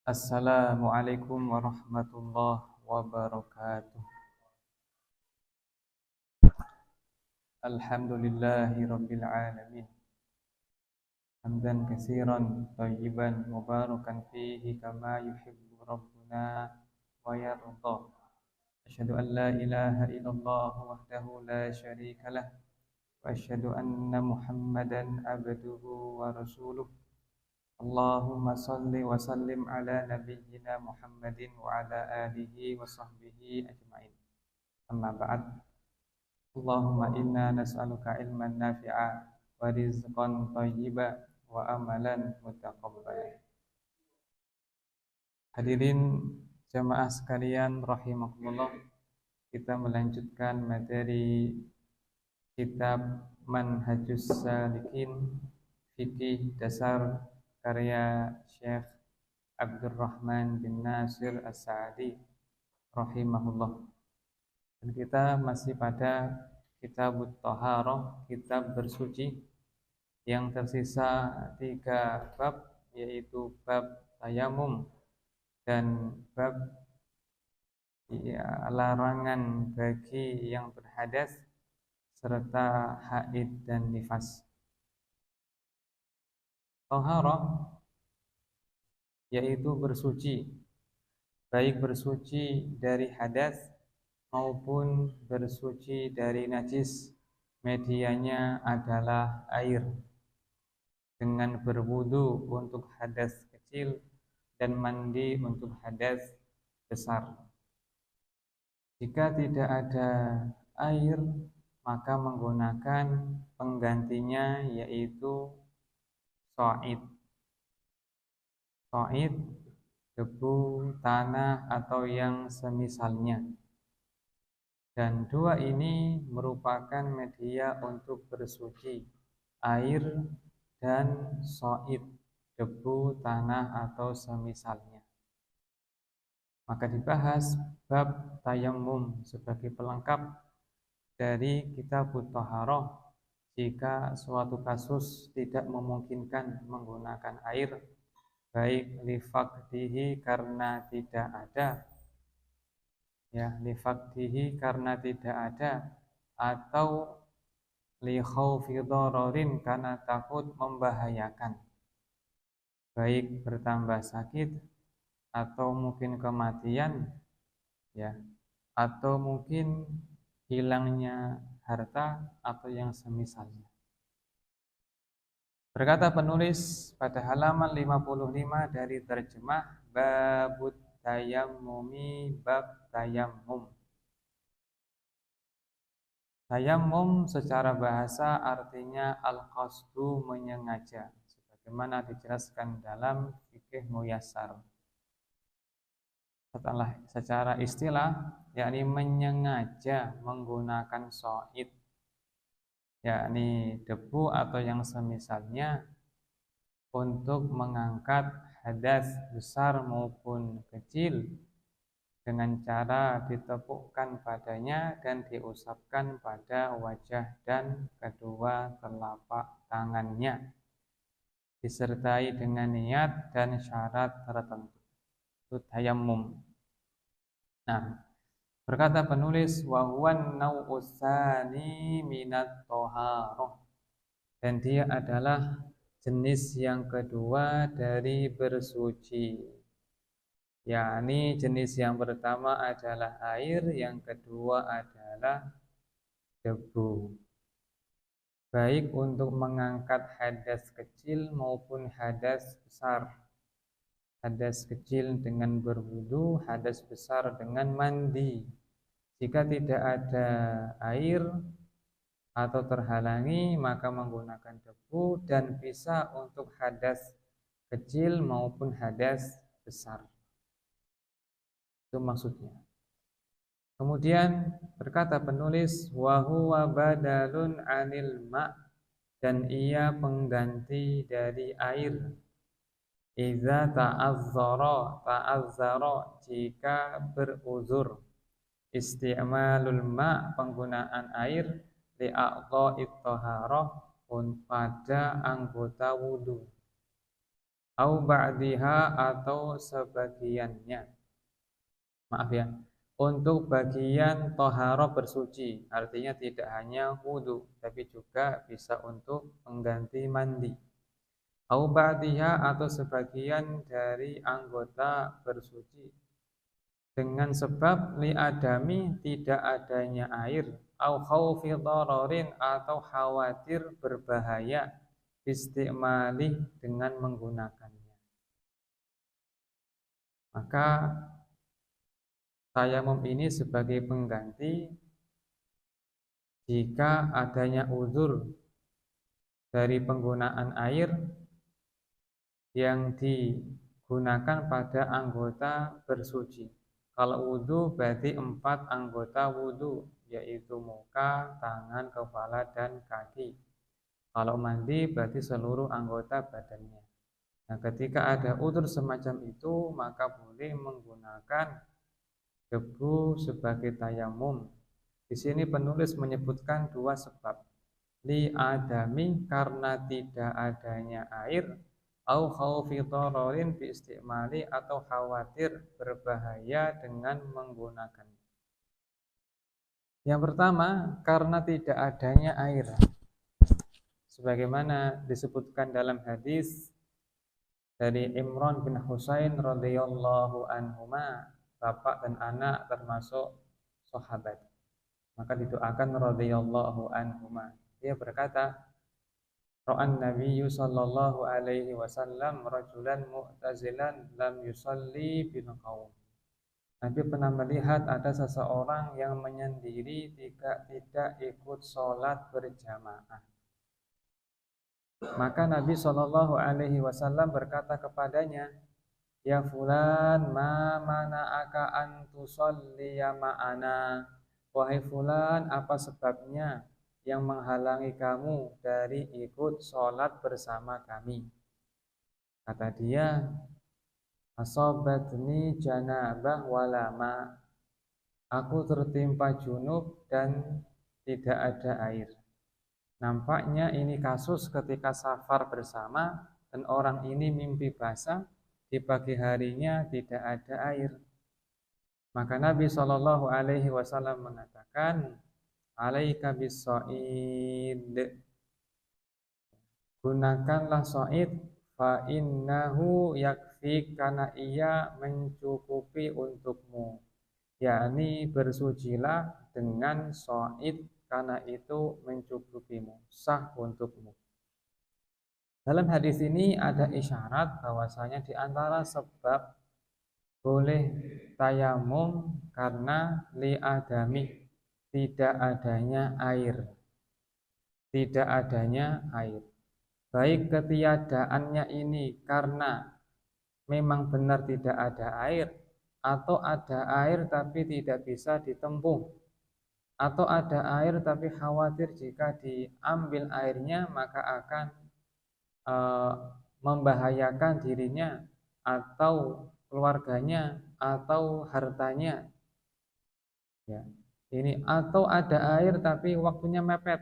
Assalamualaikum warahmatullahi wabarakatuh. Alhamdulillahi rabbil alamin. Hamdan katsiran thayyiban mubarakan fihi kama yuhibbu rabbuna wa yarda. Asyhadu an la ilaha illallah wahdahu la syarika lah wa asyhadu anna Muhammadan abduhu wa rasuluh. Allahumma salli wa sallim ala nabiyyina Muhammadin wa ala alihi wa sahbihi ajma'in. Amma ba'd. Allahumma inna nas'aluka ilman nafi'a wa rizqan thayyiba wa amalan mutaqabbala. Hadirin jamaah sekalian rahimakumullah, kita melanjutkan materi kitab Manhajus Salikin Fikih Dasar karya Syekh Abdurrahman bin Nasir As-Sa'di rahimahullah. Dan kita masih pada Kitabut Thaharah, kitab bersuci, yang tersisa 3 bab, yaitu bab tayamum dan bab larangan bagi yang berhadas serta haid dan nifas. Thaharah yaitu bersuci, baik bersuci dari hadas maupun bersuci dari najis, medianya adalah air, dengan berwudu untuk hadas kecil dan mandi untuk hadas besar. Jika tidak ada air, maka menggunakan penggantinya, yaitu sha'id. Sha'id, debu, tanah, atau yang semisalnya. Dan 2 ini merupakan media untuk bersuci, air dan sha'id, debu, tanah, atau semisalnya. Maka dibahas bab tayammum sebagai pelengkap dari Kitabut Thaharah jika suatu kasus tidak memungkinkan menggunakan air, baik lifaqdihi karena tidak ada, lifaqdihi karena tidak ada, atau li khaufi dhararin karena takut membahayakan, baik bertambah sakit atau mungkin kematian, atau mungkin hilangnya harta atau yang semisalnya. Berkata penulis pada halaman 55 dari terjemah Babut Tayammumi, bab tayammum. Tayammum secara bahasa artinya al-qasdu, menyengaja, sebagaimana dijelaskan dalam fikih muyassar. Secara istilah, yakni menyengaja menggunakan sha'id, yakni debu atau yang semisalnya, untuk mengangkat hadas besar maupun kecil dengan cara ditepukkan padanya dan diusapkan pada wajah dan kedua telapak tangannya, disertai dengan niat dan syarat tertentu. Itu tayammum. Nah, berkata penulis wa huwan nau'us tsani minat thaharah, dan dia adalah jenis yang kedua dari bersuci. Yakni jenis yang pertama adalah air, yang kedua adalah debu. Baik untuk mengangkat hadas kecil maupun hadas besar. Hadas kecil dengan berwudu, hadas besar dengan mandi. Jika tidak ada air atau terhalangi, maka menggunakan debu, dan bisa untuk hadas kecil maupun hadas besar. Itu maksudnya. Kemudian berkata penulis wa huwa badalun 'anil ma', dan ia pengganti dari air. Iza ta'azzara jika beruzur, isti'malul ma', penggunaan air, li'a'dha'it thaharah, pada anggota wudu. au ba'diha atau sebagiannya. Maaf ya. Untuk bagian toharoh bersuci, artinya tidak hanya wudu, tapi juga bisa untuk mengganti mandi. Au ba'diha atau sebagian dari anggota bersuci dengan sebab li'adami tidak adanya air au khaufi dhararin atau khawatir berbahaya istimali dengan menggunakannya. Maka tayamum ini sebagai pengganti jika adanya uzur dari penggunaan air yang digunakan pada anggota bersuci. Kalau wudhu berarti 4 anggota wudhu, yaitu muka, tangan, kepala, dan kaki. Kalau mandi berarti seluruh anggota badannya. Nah, ketika ada uzur semacam itu, maka boleh menggunakan debu sebagai tayamum. Di sini penulis menyebutkan 2 sebab. Li adami karena tidak adanya air, au khaufi dhararin bi istimali atau khawatir berbahaya dengan menggunakan. Yang pertama, karena tidak adanya air. Sebagaimana disebutkan dalam hadis dari Imran bin Husain radhiyallahu anhuma, bapak dan anak termasuk sahabat. Maka didoakan radhiyallahu anhuma. Dia berkata, Ra'an Nabiyyu sallallahu alaihi wasallam rajulan mu'tazilan lam yusalli bil qaum. Nabi pernah melihat ada seseorang yang menyendiri tidak ikut sholat berjamaah. Maka Nabi sallallahu alaihi wasallam berkata kepadanya, "Ya fulan, ma mana'aka an tusalliya ma'ana?" Wahai fulan, apa sebabnya yang menghalangi kamu dari ikut sholat bersama kami? Kata dia, asobatni janabah walama. Aku tertimpa junub dan tidak ada air. Nampaknya ini kasus ketika safar bersama dan orang ini mimpi basah, di pagi harinya tidak ada air. Maka Nabi Shallallahu Alaihi Wasallam mengatakan, alaika bis-sha'id, gunakanlah sha'id, fa innahu yakfi, karena ia mencukupi untukmu, yakni bersucilah dengan sha'id karena itu mencukupimu, sah untukmu. Dalam hadis ini ada isyarat bahwasanya di antara sebab boleh tayamum karena li'adami, tidak adanya air. Tidak adanya air. Baik ketiadaannya ini karena memang benar tidak ada air, atau ada air tapi tidak bisa ditempuh, atau ada air tapi khawatir jika diambil airnya maka akan membahayakan dirinya atau keluarganya atau hartanya. Ya. Ini atau ada air tapi waktunya mepet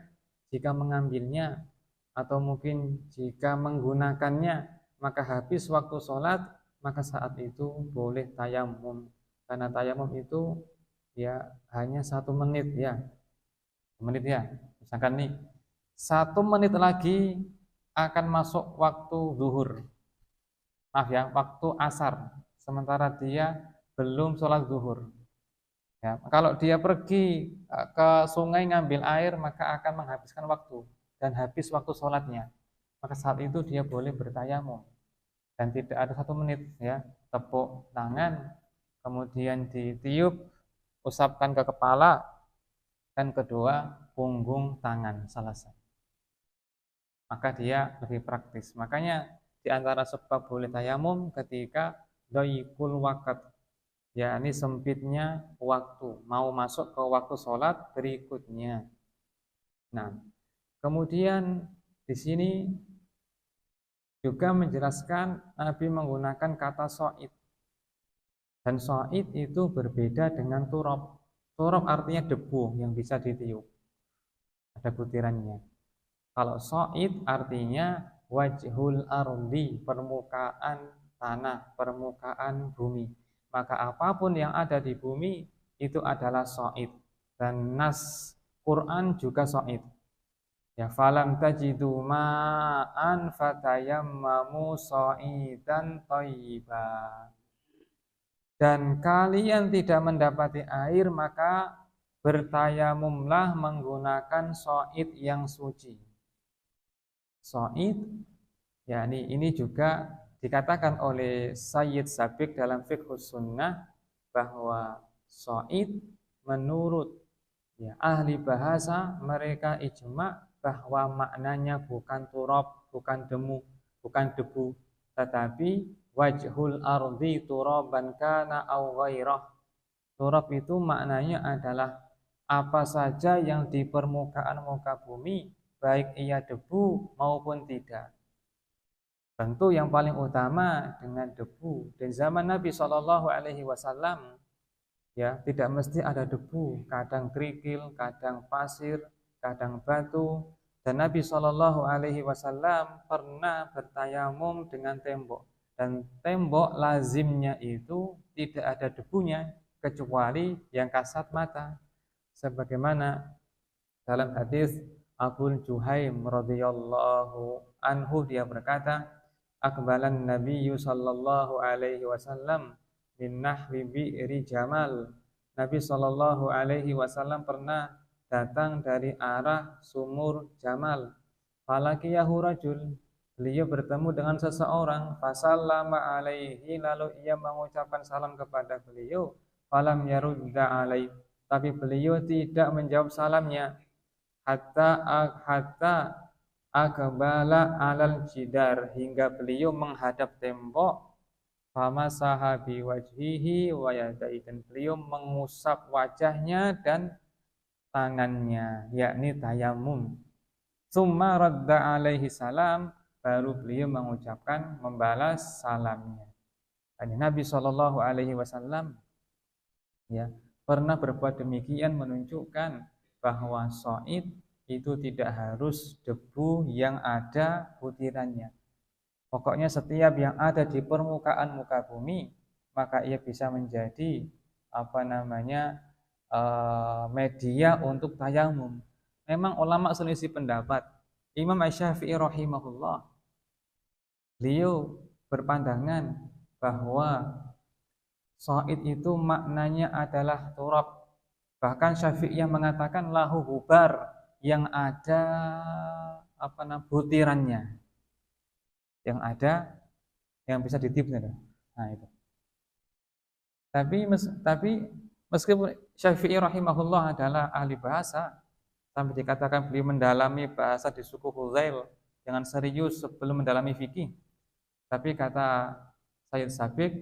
jika mengambilnya, atau mungkin jika menggunakannya maka habis waktu sholat, maka saat itu boleh tayamum. Karena tayamum itu ya hanya 1 menit ya. Menit ya. Misalkan nih 1 menit lagi akan masuk waktu zuhur. Maaf ya, waktu asar. Sementara dia belum sholat zuhur. Ya, kalau dia pergi ke sungai ngambil air maka akan menghabiskan waktu dan habis waktu sholatnya. Maka saat itu dia boleh bertayamum dan tidak ada 1 menit ya. Tepuk tangan, kemudian ditiup, usapkan ke kepala, dan kedua punggung tangan, selesai. Maka dia lebih praktis. Makanya di antara sebab boleh tayamum ketika dhayiqul waqt, yakni sempitnya waktu, mau masuk ke waktu sholat berikutnya. Nah, kemudian di sini juga menjelaskan Nabi menggunakan kata sha'id. Dan sha'id itu berbeda dengan turab. Turab artinya debu yang bisa ditiup. Ada butirannya. Kalau sha'id artinya wajhul ardi, permukaan tanah, permukaan bumi. Maka apapun yang ada di bumi itu adalah sha'id. Dan nas Quran juga sha'id. Ya, falam tajidu ma'an fatayammamu sha'idan thayyiban. Dan kalian tidak mendapati air, maka bertayamumlah menggunakan sha'id yang suci. Sha'id, yakni ini juga dikatakan oleh Sayyid Sabiq dalam Fiqhus Sunnah bahwa sha'id menurut ahli bahasa mereka ijma' bahwa maknanya bukan turab, bukan debu, tetapi wajhul ardi turaban kana aw ghairah. Turab itu maknanya adalah apa saja yang di permukaan muka bumi, baik ia debu maupun tidak. Tentu yang paling utama dengan debu. Dan zaman Nabi SAW tidak mesti ada debu, kadang kerikil, kadang pasir, kadang batu. Dan Nabi SAW pernah bertayamum dengan tembok. Dan tembok lazimnya itu tidak ada debunya kecuali yang kasat mata. Sebagaimana dalam hadis Abu Juhaim radhiyallahu anhu, dia berkata, "Aqbalan Nabiyyu sallallahu alaihi wasallam min nahwi bi'ri Jamal." Nabi sallallahu alaihi wasallam pernah datang dari arah sumur Jamal. Falakiyahu rajul, beliau bertemu dengan seseorang, fasallama alaihi, lalu ia mengucapkan salam kepada beliau, falam yarudda alaihi, tapi beliau tidak menjawab salamnya, hatta akbala alal jidar, hingga beliau menghadap tembok, famasaha biwajhihi wa yadayhi, dan beliau mengusap wajahnya dan tangannya, yakni tayamum. Summa radda alaihi salam, baru beliau mengucapkan membalas salamnya. Dan Nabi Shallallahu alaihi wasallam pernah berbuat demikian, menunjukkan bahwa sha'id itu tidak harus debu yang ada butirannya. Pokoknya setiap yang ada di permukaan muka bumi, maka ia bisa menjadi media untuk tayamum. Memang ulama selisih pendapat. Imam Asy-Syafi'i rahimahullah, beliau berpandangan bahwa sha'id itu maknanya adalah turab. Bahkan Syafi'iyah mengatakan lahu hubar, yang ada butirannya, yang ada yang bisa ditiup. Nah itu. Tapi meskipun Syafi'i rahimahullah adalah ahli bahasa, sampai dikatakan beliau mendalami bahasa di suku Huzail dengan serius sebelum mendalami fikih. Tapi kata Sayyid Sabiq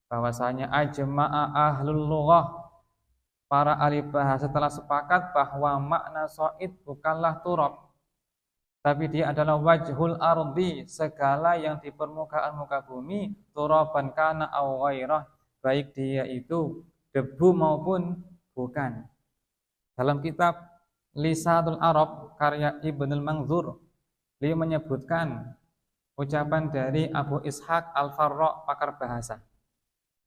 bahwasanya ajma'a ahlul lughah, para ahli bahasa telah sepakat bahwa makna sha'id bukanlah turab, tapi dia adalah wajhul ardi, segala yang di permukaan muka bumi, turaban kana aw ghairah, baik dia itu debu maupun bukan. Dalam kitab Lisanul Arab karya Ibnul Manzur, beliau menyebutkan ucapan dari Abu Ishaq Al-Farra, pakar bahasa.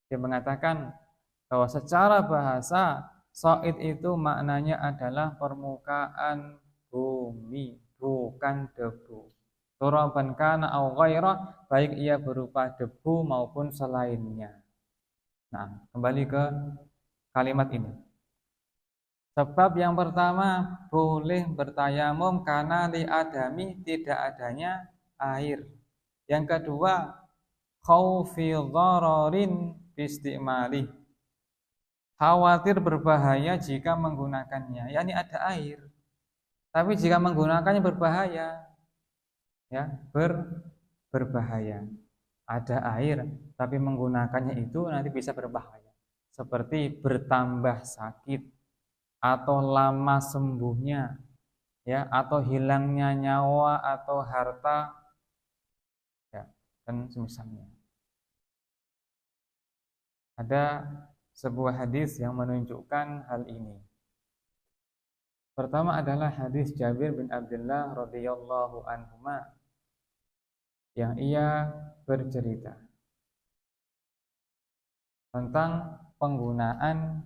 Dia mengatakan bahwa secara bahasa sha'id itu maknanya adalah permukaan bumi, bukan debu. Turaban kana aw ghairah, baik ia berupa debu maupun selainnya. Nah, kembali ke kalimat ini. Sebab yang pertama, boleh bertayamum karena li adami, tidak adanya air. Yang kedua, khaufi dhararin bistimali, khawatir berbahaya jika menggunakannya, yakni ada air. Tapi jika menggunakannya berbahaya, berbahaya. Ada air, tapi menggunakannya itu nanti bisa berbahaya. Seperti bertambah sakit, atau lama sembuhnya, atau hilangnya nyawa atau harta, dan semisalnya. Ada sebuah hadis yang menunjukkan hal ini. Pertama adalah hadis Jabir bin Abdullah radhiyallahu anhuma. yang ia bercerita tentang penggunaan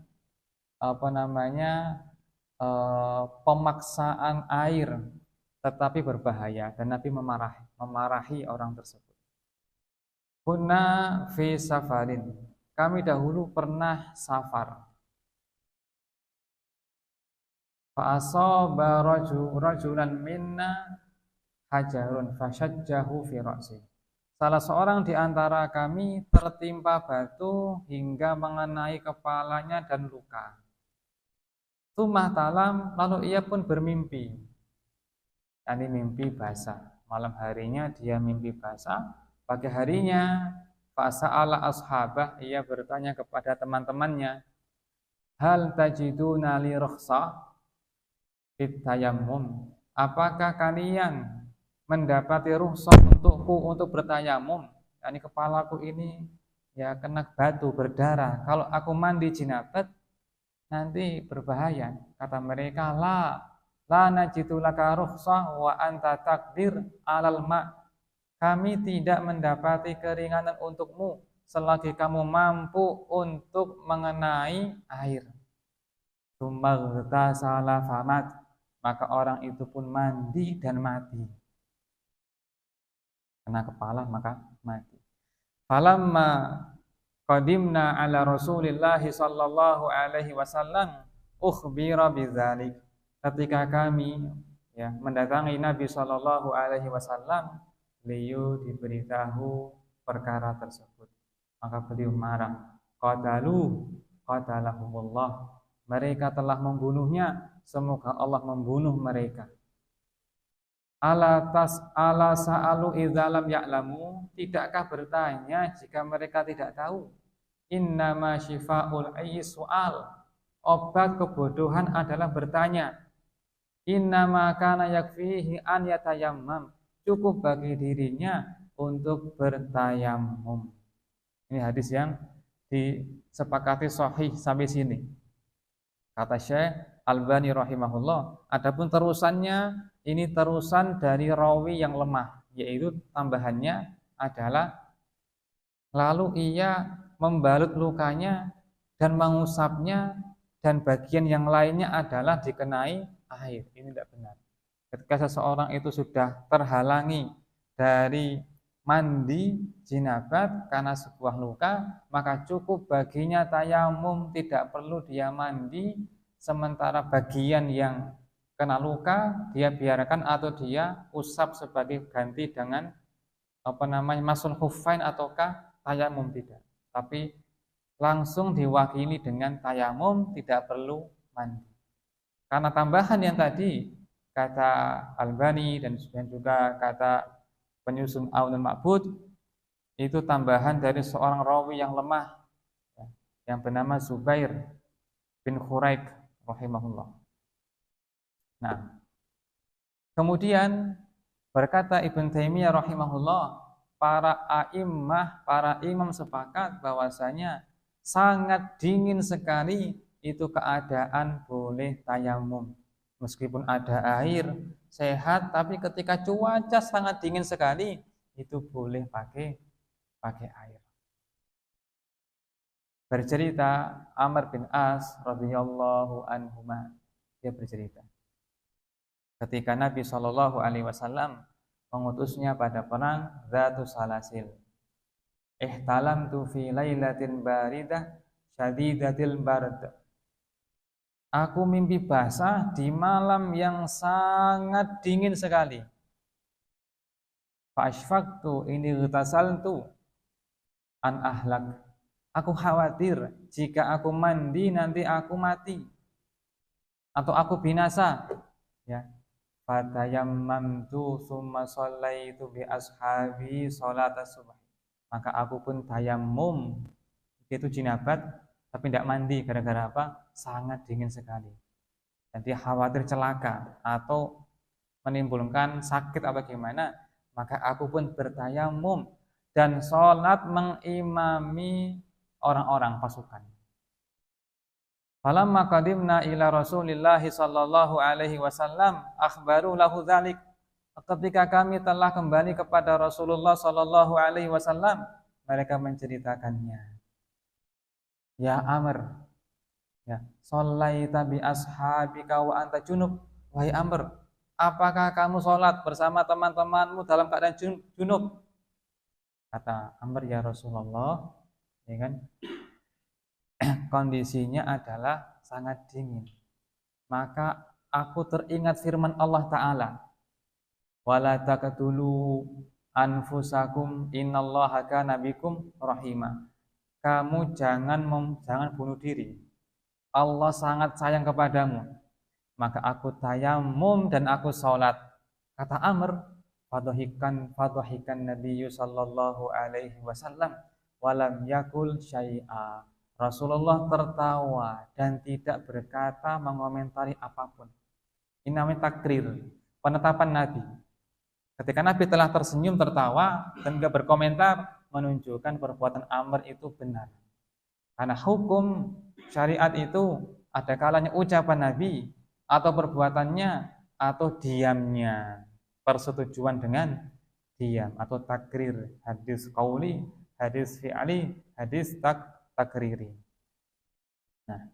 pemaksaan air tetapi berbahaya, dan Nabi memarahi orang tersebut. Kunna fi safarin, kami dahulu pernah safar. Fa asaba rajulan minna hajarun fashajjahu fi ra'si. Salah seorang di antara kami tertimpa batu hingga mengenai kepalanya dan luka. Tsumma talam, lalu ia pun bermimpi. Yani mimpi basah. Malam harinya dia mimpi basah, pagi harinya fasa'ala ashabah, ia bertanya kepada teman-temannya, hal tajiduna li rukhsah fit tayammum? Apakah kalian mendapati rukhsah untukku untuk bertayamum? Yani kepalaku ini ya kena batu berdarah. Kalau aku mandi jinabat nanti berbahaya. Kata mereka, la najidu laka rukhsah wa anta takdir alal ma. Kami tidak mendapati keringanan untukmu selagi kamu mampu untuk mengenai air. Tsummaghtasala famat, maka orang itu pun mandi dan mati. Kena kepala maka mati. Falamma qadimna ala Rasulillah sallallahu alaihi wasallam ukhbira bidzalik. Ketika kami mendatangi Nabi sallallahu alaihi wasallam, beliau diberitahu perkara tersebut. Maka beliau marah. Qatalahumullah. Mereka telah membunuhnya, semoga Allah membunuh mereka. Ala sa'alu idza lam ya'lamu, tidakkah bertanya jika mereka tidak tahu? Innama syifa'ul ayyi su'al, obat kebodohan adalah bertanya. Innama kana yakfihi an yatayammam, cukup bagi dirinya untuk bertayamum. Ini hadis yang disepakati sahih sampai sini. Kata Syekh Albani rahimahullah, adapun terusannya ini terusan dari rawi yang lemah, yaitu tambahannya adalah lalu ia membalut lukanya dan mengusapnya, dan bagian yang lainnya adalah dikenai air. Ini tidak benar. Ketika seseorang itu sudah terhalangi dari mandi jinabat karena sebuah luka, maka cukup baginya tayamum, tidak perlu dia mandi. Sementara bagian yang kena luka dia biarkan atau dia usap sebagai ganti dengan masul khuffain ataukah tayamum, tidak. Tapi langsung diwakili dengan tayamum, tidak perlu mandi. Karena tambahan yang tadi kata Albani dan juga kata penyusun Aunul Ma'bud, itu tambahan dari seorang rawi yang lemah yang bernama Zubair bin Khuraik rahimahullah. Nah, kemudian berkata Ibn Taimiyah rahimahullah, para imam sepakat bahwasanya sangat dingin sekali itu keadaan boleh tayamum. Meskipun ada air sehat, tapi ketika cuaca sangat dingin sekali itu boleh pakai air. Bercerita Amr bin As radhiyallahu anhuma, dia bercerita ketika Nabi Shallallahu alaihi wasallam mengutusnya pada perang Dzatus Salasil. Ihtalamtu fi lailatin baridah syadidatil bard. Aku mimpi basah di malam yang sangat dingin sekali. Fa asfaqtu ini ghtasaltu an ahlak. Aku khawatir jika aku mandi nanti aku mati atau aku binasa. Ya. Fatayammamtu summa shallaitu bi ashabi sholatas subh. Maka aku pun tayammum, itu jinabat, tapi tidak mandi. Gara-gara apa? Sangat dingin sekali. Jadi khawatir celaka atau menimbulkan sakit apa gimana. Maka aku pun bertayamum dan sholat mengimami orang-orang pasukan. Falamma qadimna ila Rasulillah sallallahu alaihi wasallam akhbaru lahu dzalik. ketika kami telah kembali kepada Rasulullah Shallallahu Alaihi Wasallam, mereka menceritakannya. Ya Amr, ya, sholaita bi ashabika wa anta junub. Wahai Amr, apakah kamu sholat bersama teman-temanmu dalam keadaan junub? Kata Amr, ya Rasulullah, ya kan, kondisinya adalah sangat dingin. Maka aku teringat firman Allah Ta'ala, wala taqtulu anfusakum innallaha kana bikum rahima. Kamu jangan bunuh diri. Allah sangat sayang kepadamu. Maka aku tayamum dan aku sholat. Kata Amr, fadhahikan Nabiyyu sallallahu alaihi wasallam walam yakul syai'a. Rasulullah tertawa dan tidak berkata mengomentari apapun. Ini namanya takrir, penetapan Nabi. Ketika Nabi telah tersenyum tertawa dan tidak berkomentar, menunjukkan perbuatan Amr itu benar. Karena hukum syariat itu ada kalanya ucapan Nabi atau perbuatannya atau diamnya, persetujuan dengan diam atau takrir, hadis qauli, hadis fi'ali, hadis takriri. Nah,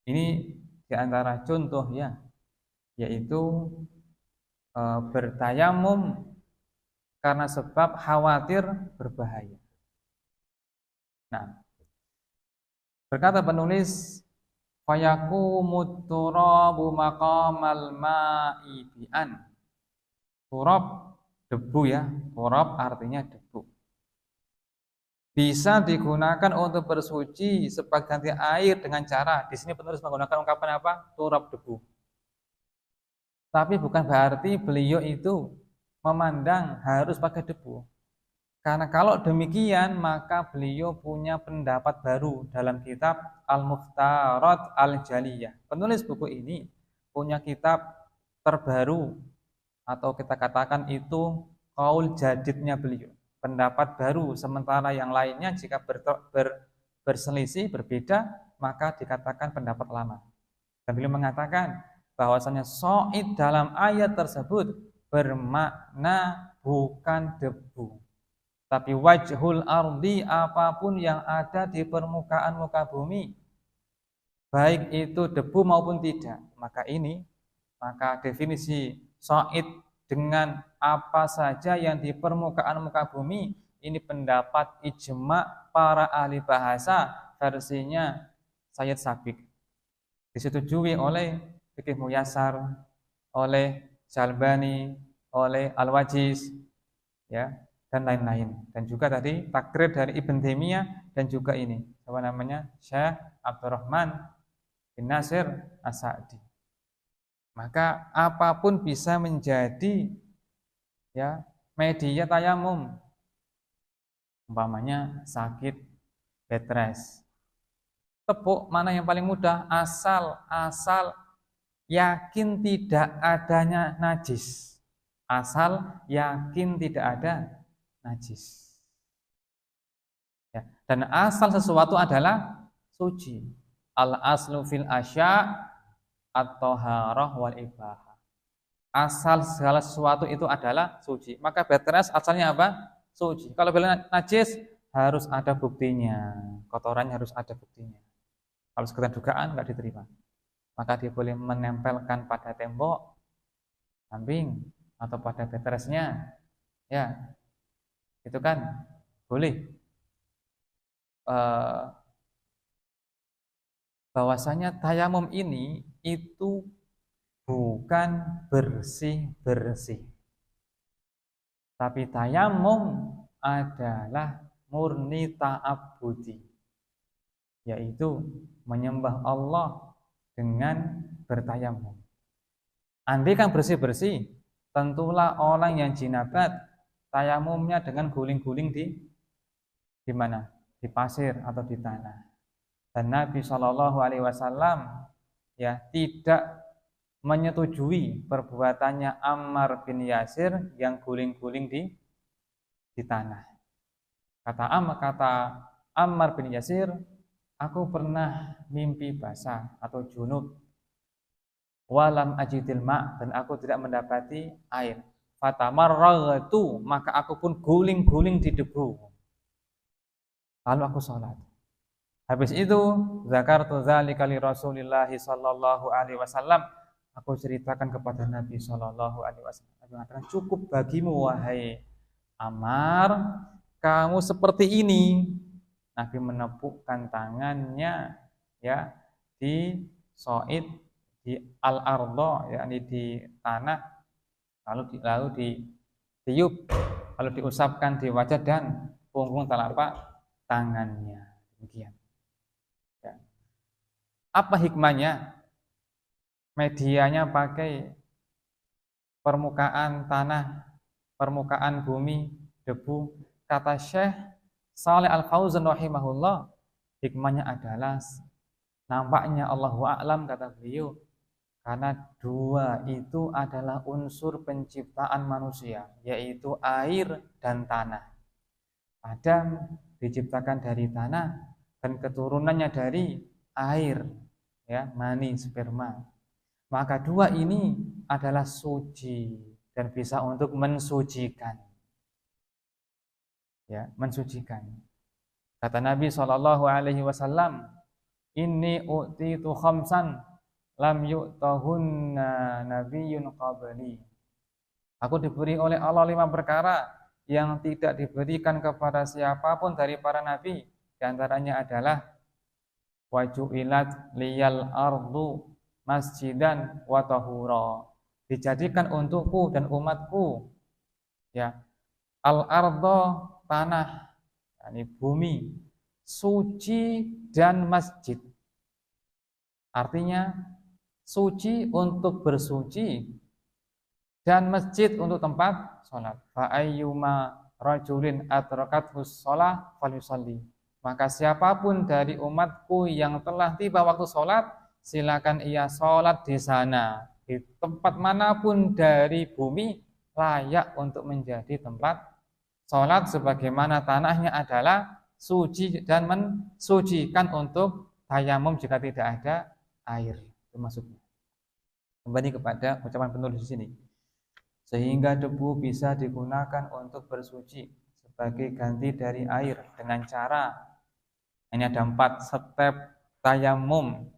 ini diantara contoh ya, yaitu bertayamum karena sebab khawatir berbahaya. Nah, berkata penulis, fayakumut turabu maqamal ma'i bi'an. Turab debu ya, turab artinya debu. Bisa digunakan untuk bersuci sebagai ganti air dengan cara, di sini penulis menggunakan ungkapan apa? Turab debu. Tapi bukan berarti beliau itu memandang harus pakai debu. Karena kalau demikian maka beliau punya pendapat baru dalam kitab Al-Mukhtarat Al-Jaliyah. Penulis buku ini punya kitab terbaru atau kita katakan itu qaul jadidnya beliau. Pendapat baru, sementara yang lainnya jika berselisih, berbeda, maka dikatakan pendapat lama. Dan beliau mengatakan bahwasanya so'id dalam ayat tersebut bermakna bukan debu, tapi wajhul ardi, apapun yang ada di permukaan muka bumi, baik itu debu maupun tidak. Maka definisi so'id dengan apa saja yang di permukaan muka bumi, ini pendapat ijma para ahli bahasa, versinya Sayyid Sabiq, disetujui oleh Fikih Muyassar, oleh Syalbani, oleh Al-Wajiz, ya, dan lain-lain. Dan juga tadi takrir dari Ibn Taimiyah dan juga ini apa namanya, Syekh Abdurrahman bin Nasir As-Sa'di. Maka apapun bisa menjadi ya media tayamum. Umpamanya sakit, bed rest. Tepuk mana yang paling mudah? Asal yakin tidak adanya najis. Asal yakin tidak ada najis. Ya, dan asal sesuatu adalah suci. Al-aslu fil asya' at-thaharah wal ibahah. Asal segala sesuatu itu adalah suci. Maka betres asalnya apa? Suci. Kalau bila najis harus ada buktinya. Kotorannya harus ada buktinya. Kalau sekedar dugaan nggak diterima. Maka dia boleh menempelkan pada tembok kambing atau pada betresnya, ya, itu kan boleh. Bahwasanya tayamum ini itu bukan bersih-bersih, tapi tayamum adalah murni ta'abbudi, yaitu menyembah Allah dengan bertayamum. Andai kan bersih-bersih, tentulah orang yang jinabat tayamumnya dengan guling-guling di mana? Di pasir atau di tanah. Dan Nabi Shallallahu Alaihi Wasallam ya tidak menyetujui perbuatannya Ammar bin Yasir yang guling-guling di tanah. Kata Ammar bin Yasir, aku pernah mimpi basah atau junub, walam ajidil ma', dan aku tidak mendapati air. fatamarragtu, maka aku pun guling-guling di debu. Lalu aku sholat. Habis itu zakartu dzalika li Rasulillah sallallahu alaihi wasallam. Aku ceritakan kepada Nabi sallallahu alaihi wasallam. Nabi mengatakan, cukup bagimu wahai Ammar, kamu seperti ini. Nabi menepukkan tangannya ya di soid, di al-ardo, yakni di tanah, lalu ditiup, lalu diusapkan di wajah dan punggung telapak tangannya. Demikian. Ya. Apa hikmahnya? Medianya pakai permukaan tanah, permukaan bumi, debu. Kata Syekh Shalih Al-Fauzan rahimahullah, hikmahnya adalah nampaknya Allahu a'lam, kata beliau, karena dua itu adalah unsur penciptaan manusia, yaitu air dan tanah. Adam diciptakan dari tanah dan keturunannya dari air, ya, mani, sperma. Maka dua ini adalah suci dan bisa untuk mensucikan. Ya, mensucikan. Kata Nabi SAW, inni u'titu khamsan lam yu'tahunna nabiyyun qabli. Aku diberi oleh Allah 5 perkara yang tidak diberikan kepada siapapun dari para nabi. Di antaranya adalah waju'ilat liyal ardu masjidan wa tahura. Dijadikan untukku dan umatku, ya, al-ardo, tanah, yakni bumi, suci dan masjid. Artinya suci untuk bersuci dan masjid untuk tempat sholat. Fa ayyuma rajulin adrakathu shalah falyusalli. Maka siapapun dari umatku yang telah tiba waktu sholat, silakan ia sholat di sana. Di tempat manapun dari bumi layak untuk menjadi tempat sholat, sebagaimana tanahnya adalah suci dan mensucikan untuk tayamum jika tidak ada air. Itu maksudnya. Kembali kepada ucapan penulis di sini. Sehingga debu bisa digunakan untuk bersuci sebagai ganti dari air dengan cara, ini ada 4 step tayamum.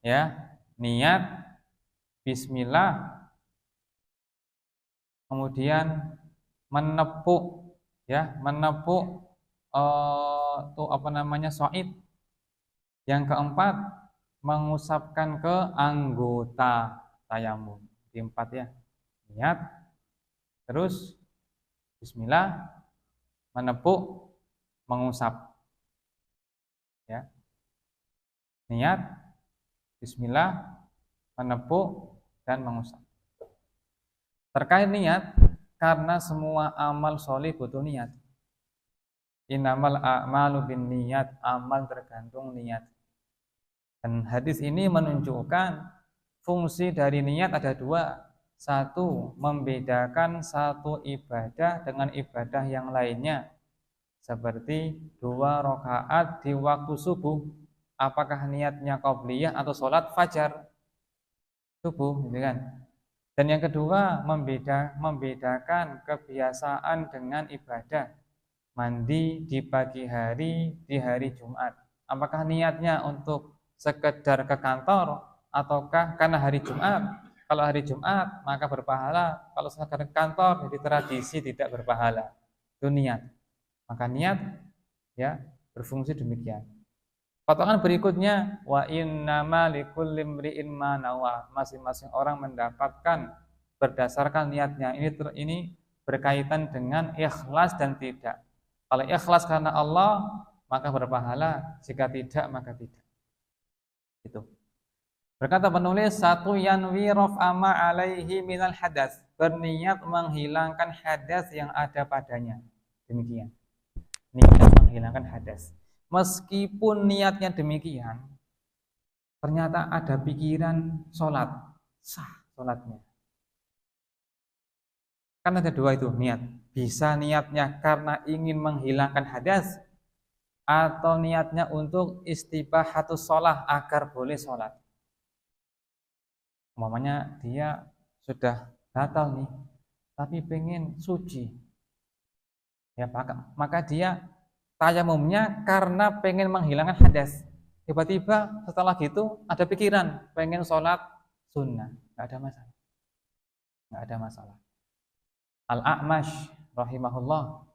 Ya, niat, bismillah, kemudian menepuk, ya, menepuk soid. Yang keempat, mengusapkan ke anggota tayamum. Di 4 ya. Niat, terus bismillah, menepuk, mengusap. Ya. Niat, bismillah, menepuk dan mengusap. Terkait niat, karena semua amal sholih butuh niat. Innamal a'malu binniyat, amal tergantung niat. Dan hadis ini menunjukkan fungsi dari niat ada 2. 1, membedakan satu ibadah dengan ibadah yang lainnya. Seperti 2 rakaat di waktu subuh, apakah niatnya qabliyah atau sholat fajar subuh, gitu kan? Dan yang kedua, membedakan kebiasaan dengan ibadah. Mandi di pagi hari, di hari Jumat. Apakah niatnya untuk sekedar ke kantor ataukah karena hari Jumat? Kalau hari Jumat maka berpahala, kalau sekedar ke kantor jadi tradisi tidak berpahala. Itu niat. Maka niat, ya, berfungsi demikian. Potongan berikutnya, wa innama likulli imri'in ma nawa. Masing-masing orang mendapatkan berdasarkan niatnya. Ini berkaitan dengan ikhlas dan tidak. Kalau ikhlas karena Allah, maka berpahala. Jika tidak, maka tidak. Itu. Berkata penulis, 1 yanwi raf'ama alaihi minal hadas. Berniat menghilangkan hadas yang ada padanya. Demikian. Niat menghilangkan hadas. Meskipun niatnya demikian, ternyata ada pikiran sholat, sah sholatnya. Kan ada 2 itu niat. Bisa niatnya karena ingin menghilangkan hadas, atau niatnya untuk istibahatus sholat, agar boleh sholat. Umpamanya dia sudah batal nih, tapi pengen suci. Ya, maka dia tayamumnya karena pengen menghilangkan hadas. Tiba-tiba setelah gitu ada pikiran pengen sholat sunnah, nggak ada masalah, nggak ada masalah. Al-A'mash rahimahullah,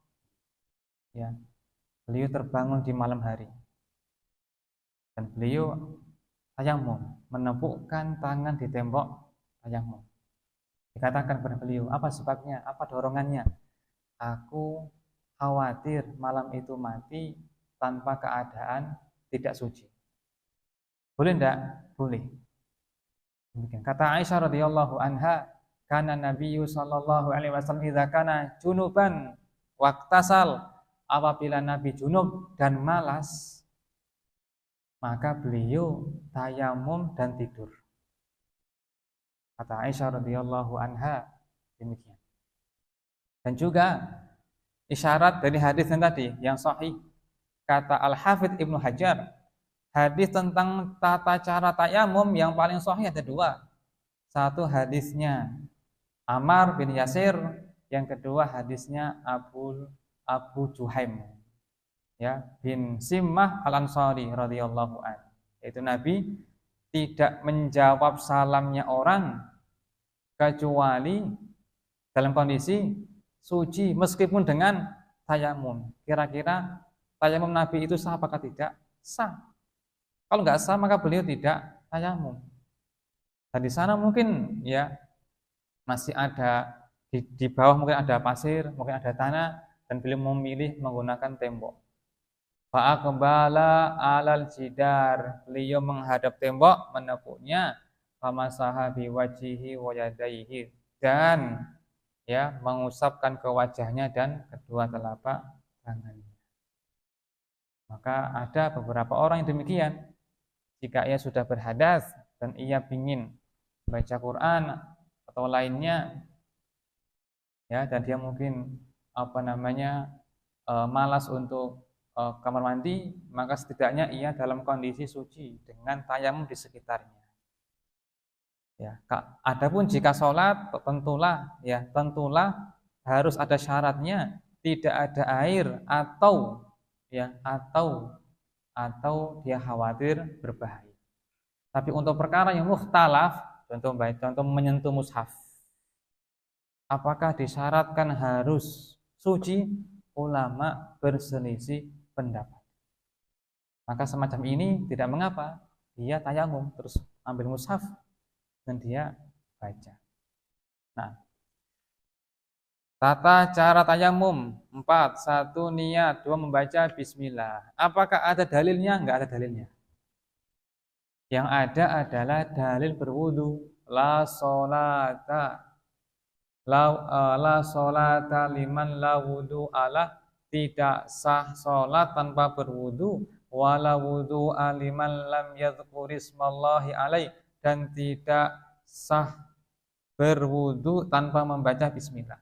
ya, beliau terbangun di malam hari dan beliau tayamum, menepukkan tangan di tembok tayamum. Dikatakan kepada beliau, apa sebabnya, apa dorongannya? Aku khawatir malam itu mati tanpa keadaan tidak suci. Boleh enggak? Boleh. Demikian. Kata Aisyah radhiyallahu anha, kana Nabiyyu sallallahu alaihi wasallam idza kana junuban waqtasal, apabila Nabi junub dan malas, maka beliau tayamum dan tidur. Kata Aisyah radhiyallahu anha demikian. Dan juga isyarat dari hadis yang tadi yang sahih, kata Al-Hafidz Ibnu Hajar, hadis tentang tata cara tayamum yang paling sahih ada dua. Satu hadisnya Ammar bin Yasir, yang kedua hadisnya Abu Juhaim, ya, bin Simmah Al-Ansari radhiyallahu anhu. Yaitu Nabi tidak menjawab salamnya orang kecuali dalam kondisi suci meskipun dengan tayamum. Kira-kira tayamum Nabi itu sah apakah tidak? Sah. Kalau nggak sah maka beliau tidak tayamum. Dan di sana mungkin ya masih ada di bawah mungkin ada pasir, mungkin ada tanah, dan beliau memilih menggunakan tembok. Fa'aqbala alal jidar, beliau menghadap tembok, menepuknya, famasaha biwajihi wa yadaihi, dan ya mengusapkan ke wajahnya dan kedua telapak tangannya. Maka ada beberapa orang yang demikian, jika ia sudah berhadas dan ia ingin baca Quran atau lainnya, ya, dan dia mungkin malas untuk kamar mandi, maka setidaknya ia dalam kondisi suci dengan tayamum di sekitarnya. Ya, adapun jika sholat tentulah harus ada syaratnya, tidak ada air atau dia khawatir berbahaya. Tapi untuk perkara yang mukhtalaf, contoh menyentuh mushaf, apakah disyaratkan harus suci? Ulama berselisih pendapat. Maka semacam ini tidak mengapa, dia tayamum terus ambil mushaf dan dia baca. Nah, tata cara tayamum 4, 1 niat, 2 membaca bismillah. Apakah ada dalilnya? Enggak ada dalilnya. Yang ada adalah dalil berwudu. La sholata liman la wudu ala, tidak sah sholat tanpa berwudu, wala wudu aliman lam yadhkurismallahi alaih, dan tidak sah berwudu tanpa membaca bismillah.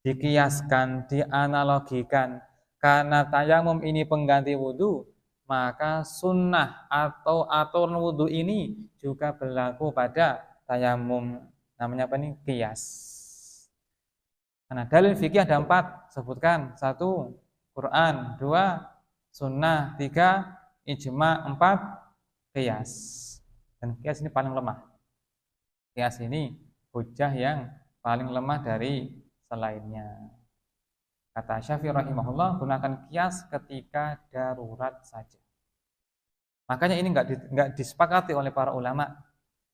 Dikiaskan, dianalogikan, karena tayamum ini pengganti wudu, maka sunnah atau aturan wudu ini juga berlaku pada tayamum. Namanya apa nih? Kias. Nah, dalil fikih ada 4, sebutkan. 1, Quran. 2, sunnah. 3, ijma. 4, qiyas. Dan qiyas ini paling lemah. Qiyas ini hujah yang paling lemah dari selainnya. Kata Syafi'i rahimahullah, gunakan qiyas ketika darurat saja. Makanya ini enggak disepakati oleh para ulama.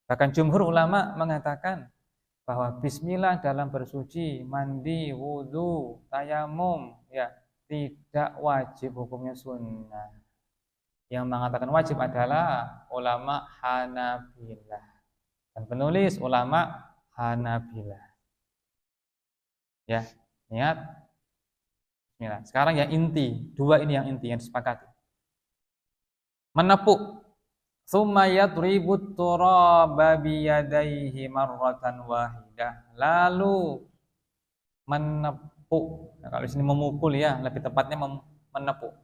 Bahkan jumhur ulama mengatakan bahwa bismillah dalam bersuci, mandi, wudu, tayamum, ya, tidak wajib, hukumnya sunnah. Yang mengatakan wajib adalah ulama Hanabilah dan penulis ulama Hanabilah. Ya, niat bismillah. Sekarang yang inti, 2 ini yang inti yang disepakati. Menepuk, summa yadribut turaba biyadaihi marratan wahidah, lalu menepuk. Nah, kalau di sini memukul, ya, lebih tepatnya menepuk.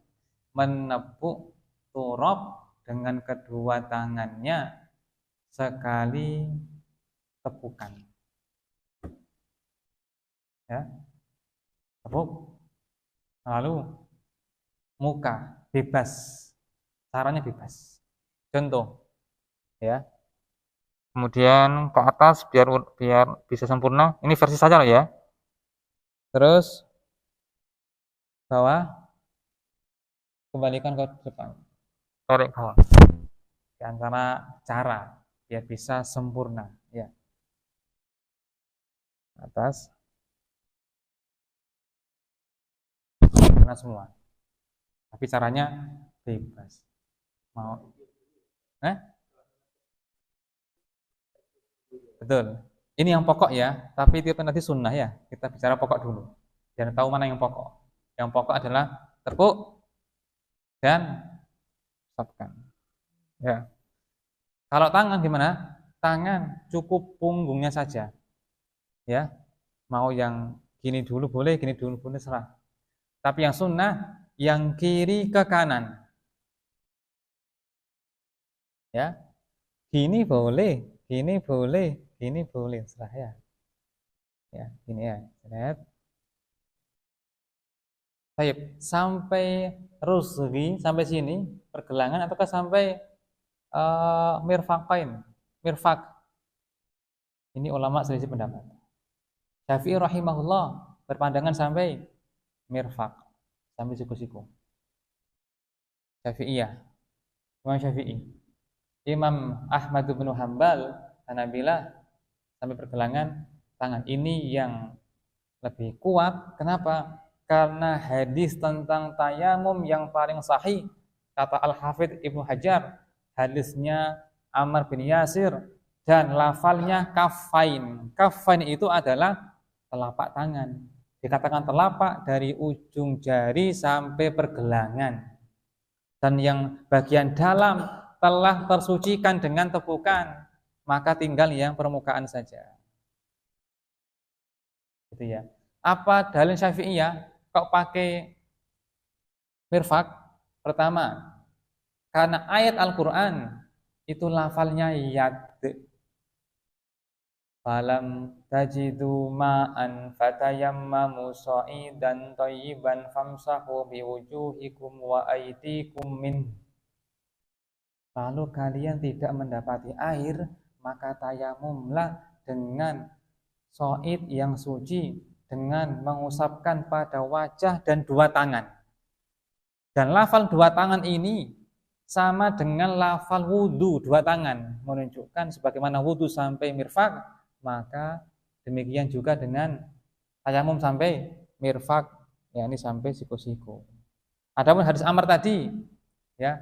Menepuk turab dengan kedua tangannya sekali tepukan. ya, tepuk, lalu muka, bebas, caranya bebas. Contoh, ya. Kemudian ke atas biar biar bisa sempurna. Ini versi saja lah ya. Terus bawah, kembalikan ke depan. Tarik bawah. Di antara cara biar bisa sempurna, ya. Atas, sempurna semua. Tapi caranya bebas. Mau, eh? Betul. Ini yang pokok ya, tapi itu nanti sunnah ya. Kita bicara pokok dulu. Biar tahu mana yang pokok. Yang pokok adalah tepuk dan stopkan. Ya. Kalau tangan gimana? Tangan cukup punggungnya saja. Ya. Mau yang gini dulu boleh, gini dulu boleh, serah. Tapi yang sunnah, yang kiri ke kanan. Ya. Gini boleh, gini boleh, gini boleh, serah ya. Ya, gini ya. Lihat. Baik, sampai rusghi, sampai sini pergelangan ataukah sampai mirfaqain, mirfaq. Ini ulama selisih pendapat. Syafi'i rahimahullah berpandangan sampai mirfaq, sampai siku-siku. Syafi'iyah, Imam Syafi'i. Imam Ahmad bin Hambal, Hanabilah sampai pergelangan tangan. Ini yang lebih kuat. Kenapa? Karena hadis tentang tayamum yang paling sahih, kata Al-Hafidh Ibnu Hajar, hadisnya Ammar bin Yasir dan lafalnya kafain. Kafain itu adalah telapak tangan. Dikatakan telapak dari ujung jari sampai pergelangan. Dan yang bagian dalam telah tersucikan dengan tepukan, maka tinggal yang permukaan saja. Gitu ya. Apa dalil Syafi'iyah kok pakai mirfak? Pertama, karena ayat Al-Qur'an itu lafalnya yad. Falam tajidu ma'an fatayammamu sha'idan thayyiban famsahu biwujuhikum wa aydikum min. Lalu kalian tidak mendapati air, maka tayamumlah dengan sha'id yang suci, dengan mengusapkan pada wajah dan dua tangan. Dan lafal dua tangan ini sama dengan lafal wudhu dua tangan, menunjukkan sebagaimana wudhu sampai mirfak, maka demikian juga dengan tayamum sampai mirfak, yakni sampai siku-siku. Adapun hadis Amr tadi, ya,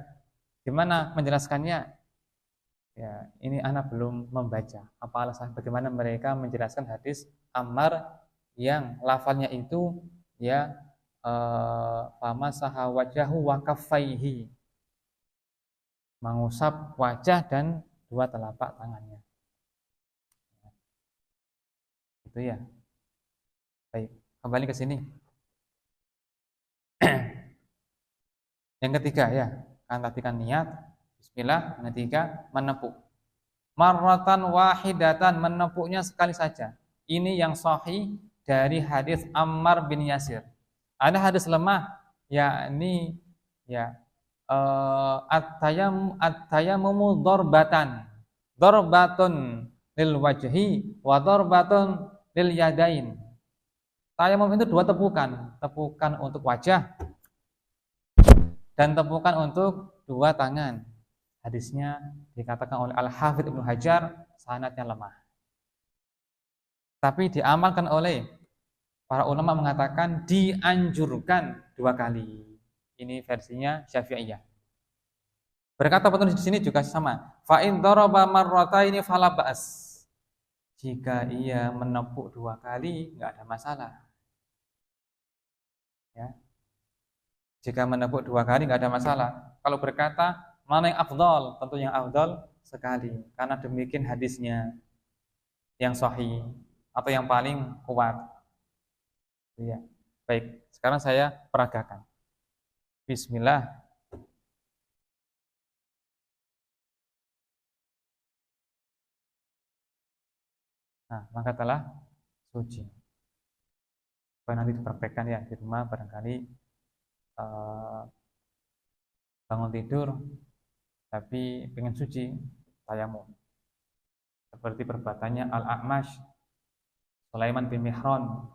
gimana menjelaskannya? Ya, ini anak belum membaca. Apa alasan bagaimana mereka menjelaskan hadis Ammar yang lafalnya itu ya famasaha wajahu wa kaffaihi, mengusap wajah dan dua telapak tangannya. Itu ya. Baik, kembali ke sini. Yang ketiga ya, kan tadi kan niat, bismillah. Yang ketiga menepuk. Marratan wahidatan, menepuknya sekali saja. Ini yang sahih dari hadis Ammar bin Yasir. Ada hadis lemah, yakni ya at-tayammumu darbatan. Darbatun lil wajhi wa darbatun lil yadain. Tayamum itu dua tepukan, tepukan untuk wajah dan tepukan untuk dua tangan. Hadisnya dikatakan oleh Al-Hafidh Ibnu Hajar sanadnya lemah. Tapi diamalkan oleh para ulama, mengatakan dianjurkan dua kali. Ini versinya Syafi'iyah. Berkata penulis di sini juga sama. Fa in daraba marrataini fala ba's. Jika ia menepuk dua kali enggak ada masalah. Ya. Jika menepuk dua kali enggak ada masalah. Kalau berkata mana yang afdal? Tentu yang afdal sekali. Karena demikian hadisnya yang sahih atau yang paling kuat. Ya. Baik, sekarang saya peragakan. Bismillah. Nah, maka telah suci. supaya nanti dipraktekkan ya di rumah barangkali bangun tidur tapi pengen suci tayamum. Seperti perbuatannya Al-A'mash Sulaiman bin Mihran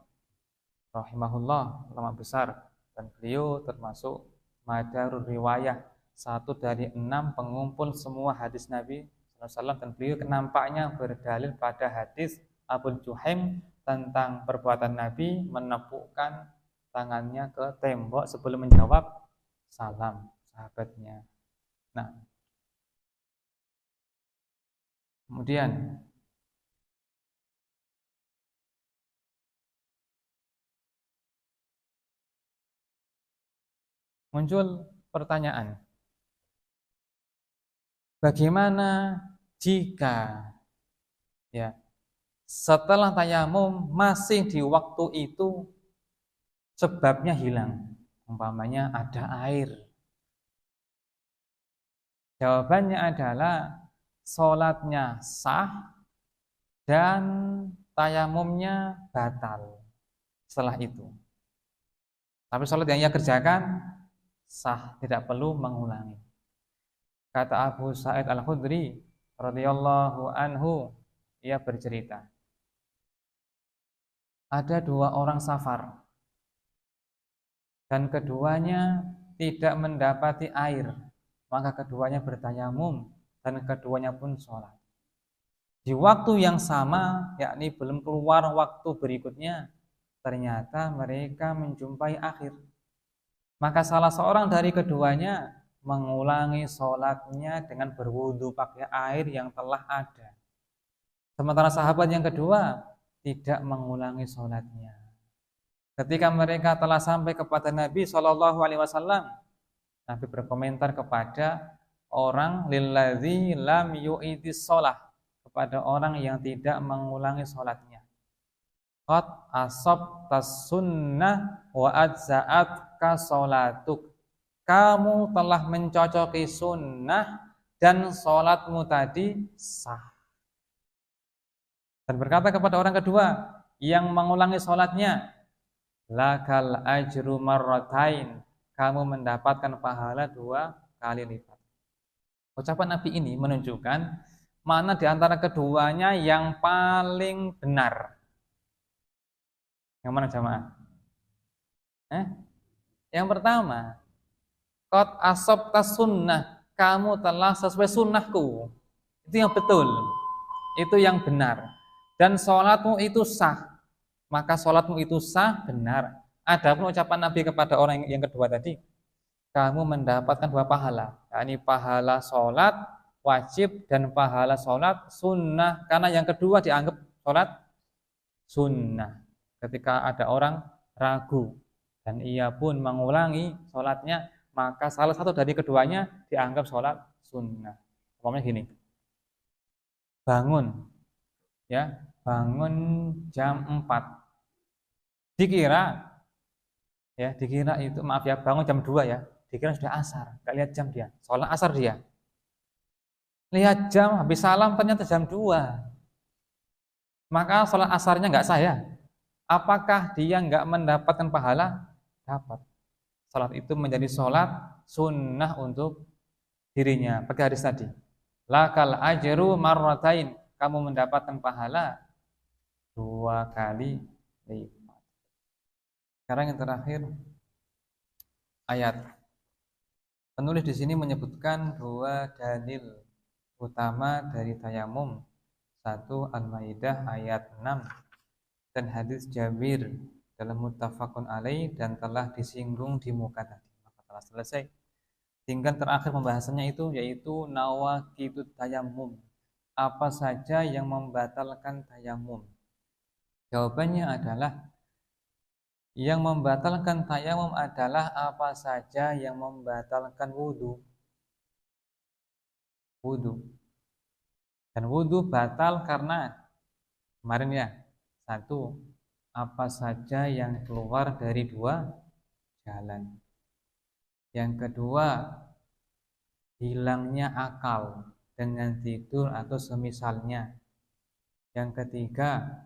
rahimahullah, ulama besar, dan beliau termasuk madarur riwayah, satu dari 6 pengumpul semua hadis Nabi SAW, dan beliau nampaknya berdalil pada hadis Abu Juhaim tentang perbuatan Nabi menepukkan tangannya ke tembok sebelum menjawab salam sahabatnya. Nah, kemudian muncul pertanyaan, bagaimana jika ya setelah tayamum masih di waktu itu sebabnya hilang, umpamanya ada air? Jawabannya adalah sholatnya sah dan tayamumnya batal setelah itu. Tapi sholat yang ia kerjakan sah, tidak perlu mengulangi. Kata Abu Sa'id Al-Khudri radhiyallahu anhu, ia bercerita, ada 2 orang safar dan keduanya tidak mendapati air, maka keduanya bertayamum dan keduanya pun sholat. Di waktu yang sama, yakni belum keluar waktu berikutnya, ternyata mereka menjumpai air. Maka salah seorang dari keduanya mengulangi sholatnya dengan berwudu pakai air yang telah ada. Sementara sahabat yang kedua tidak mengulangi sholatnya. Ketika mereka telah sampai kepada Nabi SAW, Nabi berkomentar kepada orang lilladzi lam yu'idis sholah, kepada orang yang tidak mengulangi sholatnya, qad asabtas sunnah wa adza'at ka sholatuk, kamu telah mencocoki sunnah dan sholatmu tadi sah. Dan berkata kepada orang kedua yang mengulangi sholatnya, lakal ajru marratain, kamu mendapatkan pahala 2 kali lipat. Ucapan Nabi ini menunjukkan mana di antara keduanya yang paling benar. Yang mana jamaah? Yang pertama, qad asabta sunnah, kamu telah sesuai sunnahku. Itu yang betul, itu yang benar. Dan sholatmu itu sah, maka sholatmu itu sah, benar. Adapun ucapan Nabi kepada orang yang kedua tadi, kamu mendapatkan 2 pahala, yakni pahala sholat wajib dan pahala sholat sunnah, karena yang kedua dianggap sholat sunnah. Ketika ada orang ragu dan ia pun mengulangi sholatnya, maka salah satu dari keduanya dianggap sholat sunnah. Umpamanya gini, bangun jam 4, dikira itu, maaf ya, bangun jam 2 ya, dikira sudah asar, gak lihat jam dia, sholat asar dia. Lihat jam, habis salam ternyata jam 2. Maka sholat asarnya nggak sah ya. Apakah dia nggak mendapatkan pahala? Dapat. Sholat itu menjadi sholat sunnah untuk dirinya. Pakai hadis tadi, lakal ajru marratain, kamu mendapatkan pahala 2 kali lipat. Sekarang yang terakhir, ayat. Penulis di sini menyebutkan 2 dalil utama dari tayamum. 1 Al-Maidah ayat 6 dan hadis Jabir dalam muttafaqun alaih dan telah disinggung di muka tadi. Maka telah selesai. Tinggal terakhir pembahasannya itu, yaitu nawaqidut tayamum. Apa saja yang membatalkan tayamum? Jawabannya adalah, yang membatalkan tayamum adalah apa saja yang membatalkan wudu. Dan wudu batal karena kemarin ya, 1, apa saja yang keluar dari 2 jalan. Yang kedua, hilangnya akal dengan tidur atau semisalnya. Yang ketiga,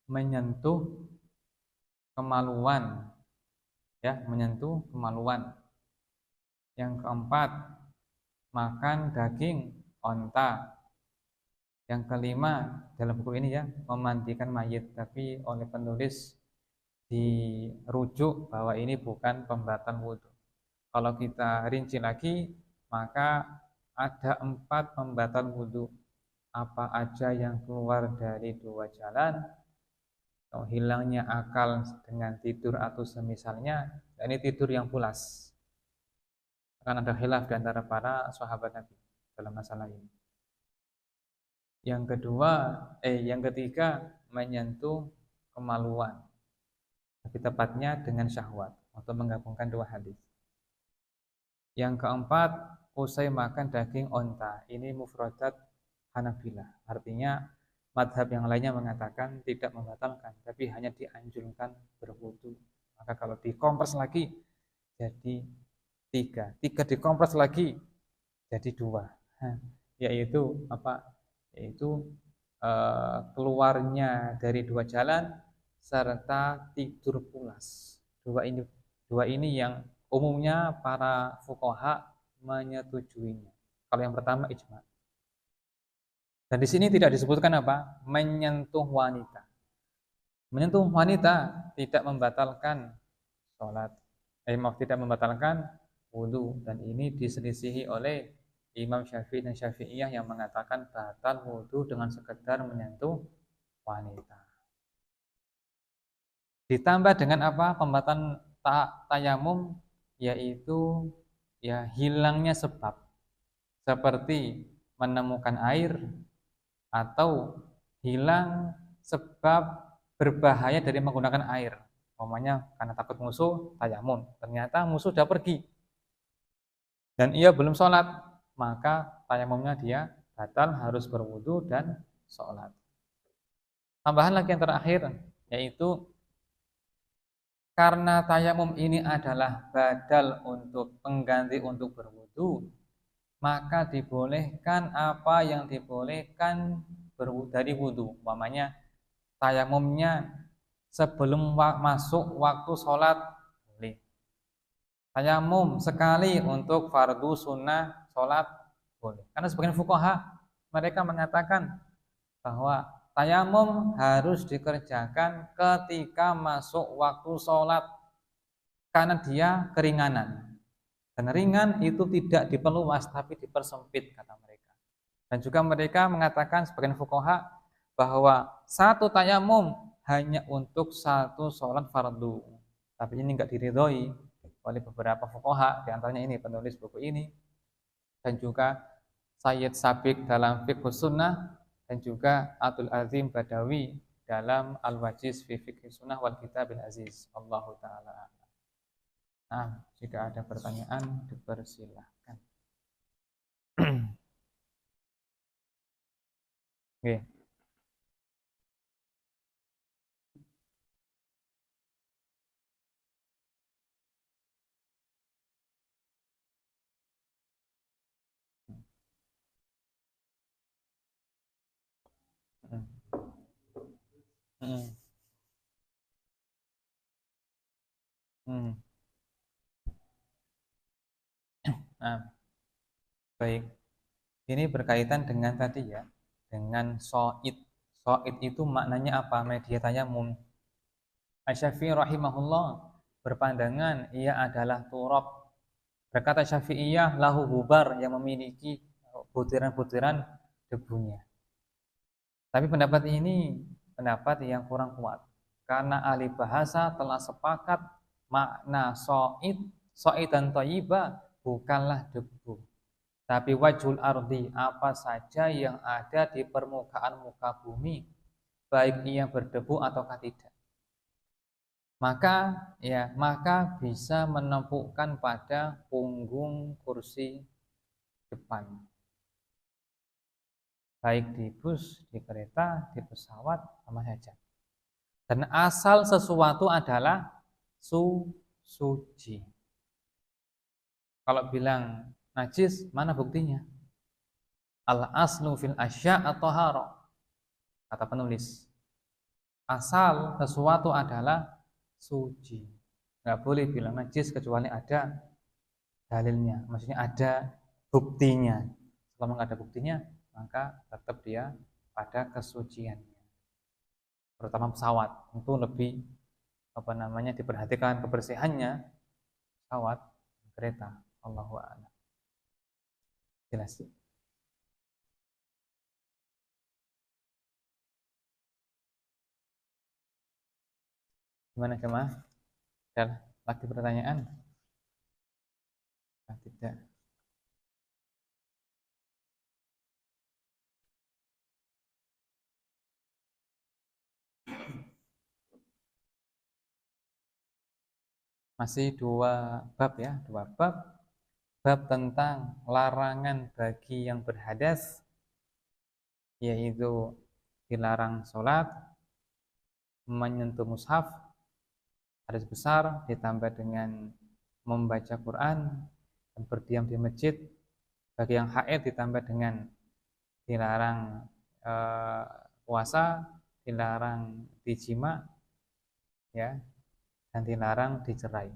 menyentuh kemaluan, ya, menyentuh kemaluan. Yang keempat, makan daging onta. Yang kelima, dalam buku ini ya, memandikan mayit, tapi oleh penulis dirujuk bahwa ini bukan pembatal wudhu. Kalau kita rinci lagi, maka ada 4 pembatal wudhu. Apa aja yang keluar dari 2 jalan, atau hilangnya akal dengan tidur atau semisalnya, dan ini tidur yang pulas. Akan ada khilaf di antara para sahabat Nabi dalam masalah ini. Yang ketiga, menyentuh kemaluan. Lebih tepatnya dengan syahwat, untuk menggabungkan 2 hadis. Yang keempat, usai makan daging onta. Ini mufradat Hanabilah. Artinya madhab yang lainnya mengatakan tidak membatalkan, tapi hanya dianjurkan berwudu. Maka kalau dikompres lagi jadi 3 dikompres lagi jadi 2. Yaitu apa? Yaitu keluarnya dari 2 jalan serta tidur pulas. Dua ini yang umumnya para fuqaha menyetujuinya. Kalau yang pertama ijma. Dan di sini tidak disebutkan apa? Menyentuh wanita. Menyentuh wanita tidak membatalkan sholat. Tidak membatalkan wudu. Dan ini diselisihi oleh Imam Syafi'i dan Syafi'iyah yang mengatakan batal wudu dengan sekedar menyentuh wanita. Ditambah dengan apa? Pembatalan tayamum, yaitu ya hilangnya sebab, seperti menemukan air atau hilang sebab berbahaya dari menggunakan air. Umpamanya karena takut musuh, tayamum. Ternyata musuh sudah pergi dan ia belum sholat, maka tayamumnya dia batal, harus berwudu dan sholat. Tambahan lagi yang terakhir, yaitu karena tayamum ini adalah badal untuk pengganti untuk berwudu, maka dibolehkan apa yang dibolehkan dari wudu. Umpamanya tayamumnya sebelum masuk waktu sholat boleh. Tayamum sekali untuk fardu sunnah sholat boleh. Karena sebagian fuqaha mereka mengatakan bahwa tayamum harus dikerjakan ketika masuk waktu sholat karena dia keringanan. Dan ringan itu tidak diperluas tapi dipersempit, kata mereka. Dan juga mereka mengatakan sebagian fuqaha bahwa satu tayamum hanya untuk satu sholat fardu. Tapi ini enggak diridhoi oleh beberapa fuqaha, di antaranya ini penulis buku ini, dan juga Sayyid Sabiq dalam Fiqh Sunnah, dan juga Abdul Azim Badawi dalam Al-Wajiz fi Fiqh Sunnah wal Kitabil Aziz. Allahu ta'ala. Nah, jika ada pertanyaan dipersilahkan. Oke. Nah, baik. Ini berkaitan dengan tadi ya, dengan so'id. So'id itu maknanya apa? Media tayamum. Asy-Syafi'i rahimahullah berpandangan ia adalah turab. Berkata Syafi'iyah, lahu hubar, yang memiliki butiran-butiran debunya. Tapi pendapat ini pendapat yang kurang kuat, karena ahli bahasa telah sepakat makna so'id dan thayyibah bukanlah debu, tapi wajhul ardi, apa saja yang ada di permukaan muka bumi, baik ia berdebu ataukah tidak. Maka bisa menempukkan pada punggung kursi depan, baik di bus, di kereta, di pesawat, sama saja. Dan asal sesuatu adalah suci. Kalau bilang najis, mana buktinya? Al aslu fil asya' at-thahara, kata penulis. Asal sesuatu adalah suci. Nggak boleh bilang najis kecuali ada dalilnya, maksudnya ada buktinya. Selama nggak ada buktinya, maka tetap dia pada kesuciannya. Terutama pesawat, tentu lebih diperhatikan kebersihannya pesawat kereta. Allahu a'lam. Jelas sih. Gimana jemaah? Ada lagi pertanyaan? Nah, tidak. Masih dua bab ya, dua bab. Bab tentang larangan bagi yang berhadas, yaitu dilarang sholat, menyentuh mushaf, hadas besar, ditambah dengan membaca Quran dan berdiam di masjid. Bagi yang haid ditambah dengan dilarang puasa, dilarang dijima, ya, dan dilarang dicerai.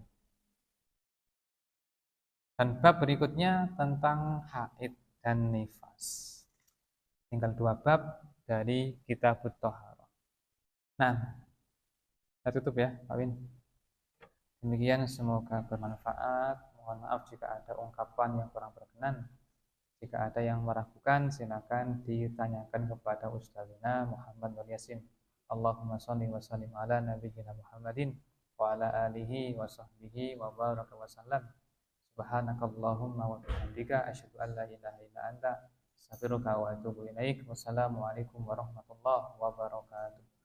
Dan bab berikutnya tentang haid dan nifas. Tinggal dua bab dari kitab Thaharah. Nah, kita tutup ya, Pak Win. Demikian semoga bermanfaat. Mohon maaf jika ada ungkapan yang kurang berkenan. Jika ada yang meragukan, silakan ditanyakan kepada Ustazina Muhammad Nur Yasin. Allahumma sholli wa sallim ala nabiyyina Muhammadin wa ala alihi wa sahbihi wa baraka wa sallam. Subhanakallahumma wa bihamdika asyhadu an la ilaha illa anta astaghfiruka wa atubu ilaik. Wassalamualaikum warahmatullahi wabarakatuh.